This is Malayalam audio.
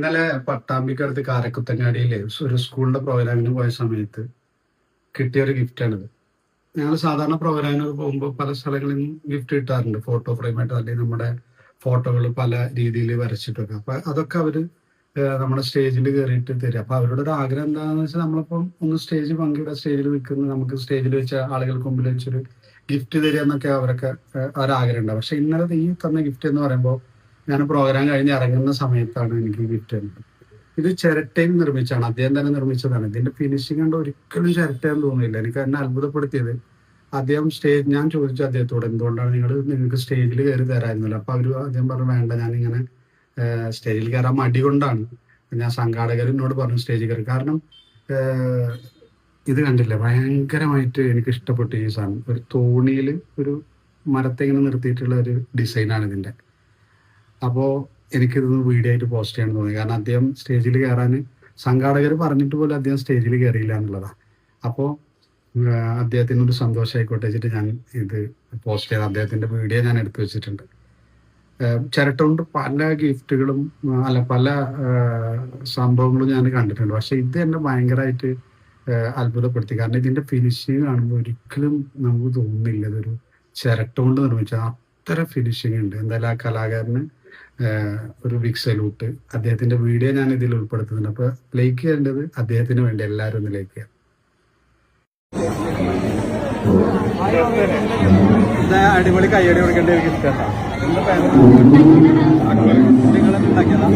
ഇന്നലെ പട്ടാമ്പിക്കടുത്ത് കാരക്കുത്തങ്ങാടിയിലെ ഒരു സ്കൂളിന്റെ പ്രോഗ്രാമിന് പോയ സമയത്ത് കിട്ടിയ ഒരു ഗിഫ്റ്റാണിത്. ഞങ്ങൾ സാധാരണ പ്രോഗ്രാമിനൊക്കെ പോകുമ്പോൾ പല സ്ഥലങ്ങളിൽ നിന്നും ഗിഫ്റ്റ് കിട്ടാറുണ്ട്, ഫോട്ടോ ഫ്രെയിമായിട്ട് അല്ലെങ്കിൽ നമ്മുടെ ഫോട്ടോകൾ പല രീതിയിൽ വരച്ചിട്ടൊക്കെ. അപ്പൊ അതൊക്കെ അവര് നമ്മുടെ സ്റ്റേജിൽ കയറിയിട്ട് തരും. അപ്പൊ അവരുടെ ഒരു ആഗ്രഹം എന്താണെന്ന് വെച്ചാൽ നമ്മളിപ്പം ഒന്ന് സ്റ്റേജ് പങ്കിട, സ്റ്റേജിൽ നിൽക്കുന്ന നമുക്ക് സ്റ്റേജിൽ വെച്ച ആളുകൾക്ക് മുമ്പിൽ വെച്ചൊരു ഗിഫ്റ്റ് തരിക എന്നൊക്കെ അവരൊക്കെ ഒരാഗ്രഹം ഉണ്ടാവും. പക്ഷെ ഇന്നലെ ഈ തന്ന ഗിഫ്റ്റ് എന്ന് പറയുമ്പോൾ ഞാൻ പ്രോഗ്രാം കഴിഞ്ഞ് ഇറങ്ങുന്ന സമയത്താണ് എനിക്ക് ഗിഫ്റ്റ് തരുന്നത്. ഇത് ചിരട്ടയിൽ നിർമ്മിച്ചാണ്, അദ്ദേഹം തന്നെ നിർമ്മിച്ചതാണ്. ഇതിന്റെ ഫിനിഷിംഗ് കണ്ട് ഒരിക്കലും ചിരട്ടയെന്ന് തോന്നുന്നില്ല. എനിക്ക് എന്നെ അത്ഭുതപ്പെടുത്തിയത് അദ്ദേഹം ഞാൻ ചോദിച്ചു അദ്ദേഹത്തോട് എന്തുകൊണ്ടാണ് നിങ്ങൾക്ക് സ്റ്റേജിൽ കയറി തരായിരുന്നല്ലോ. അപ്പൊ അദ്ദേഹം പറഞ്ഞു വേണ്ട, ഞാനിങ്ങനെ സ്റ്റേജിൽ കയറാൻ മടി കൊണ്ടാണ്. ഞാൻ സംഘാടകർ എന്നോട് പറഞ്ഞു സ്റ്റേജിൽ കയറി. കാരണം ഇത് കണ്ടില്ലേ, ഭയങ്കരമായിട്ട് എനിക്ക് ഇഷ്ടപ്പെട്ടു ഈ സാധനം. ഒരു തോണിയിൽ ഒരു മരത്തെ ഇങ്ങനെ നിർത്തിയിട്ടുള്ള ഒരു ഡിസൈനാണ് ഇതിന്റെ. അപ്പോൾ എനിക്കിതൊന്ന് വീഡിയോ ആയിട്ട് പോസ്റ്റ് ചെയ്യാൻ തോന്നി. കാരണം അദ്ദേഹം സ്റ്റേജിൽ കയറാൻ സംഘാടകർ പറഞ്ഞിട്ട് പോലും അദ്ദേഹം സ്റ്റേജിൽ കയറിയില്ല എന്നുള്ളതാണ്. അപ്പോൾ അദ്ദേഹത്തിനൊരു സന്തോഷമായിക്കോട്ടെ വെച്ചിട്ട് ഞാൻ ഇത് പോസ്റ്റ് ചെയ്ത് അദ്ദേഹത്തിന്റെ വീഡിയോ ഞാൻ എടുത്തു വെച്ചിട്ടുണ്ട്. ചിരട്ട കൊണ്ട് പല ഗിഫ്റ്റുകളും പല സംഭവങ്ങളും ഞാൻ കണ്ടിട്ടുണ്ട്. പക്ഷെ ഇത് എന്നെ ഭയങ്കരമായിട്ട് അത്ഭുതപ്പെടുത്തി. കാരണം ഇതിന്റെ ഫിനിഷിങ് കാണുമ്പോൾ ഒരിക്കലും നമുക്ക് തോന്നുന്നില്ല ഇതൊരു ചിരട്ട കൊണ്ട് നിർമ്മിച്ച അത്ര ഫിനിഷിങ് ഉണ്ട്. എന്തായാലും ആ കലാകാരന് ഒരു ബിഗ് സല്യൂട്ട്. അദ്ദേഹത്തിന്റെ വീഡിയോ ഞാൻ ഇതിൽ ഉൾപ്പെടുത്തുന്നുണ്ട്. അപ്പൊ ലൈക്ക് ചെയ്യേണ്ടത് അദ്ദേഹത്തിന് വേണ്ടി എല്ലാവരും ഒന്ന് ലൈക്ക് ചെയ്യാം. അടിപൊളി കയ്യടി കൊടുക്കേണ്ട ഒരു ഗിഫ്റ്റ് നിങ്ങൾ ഉണ്ടാക്കിയതാ.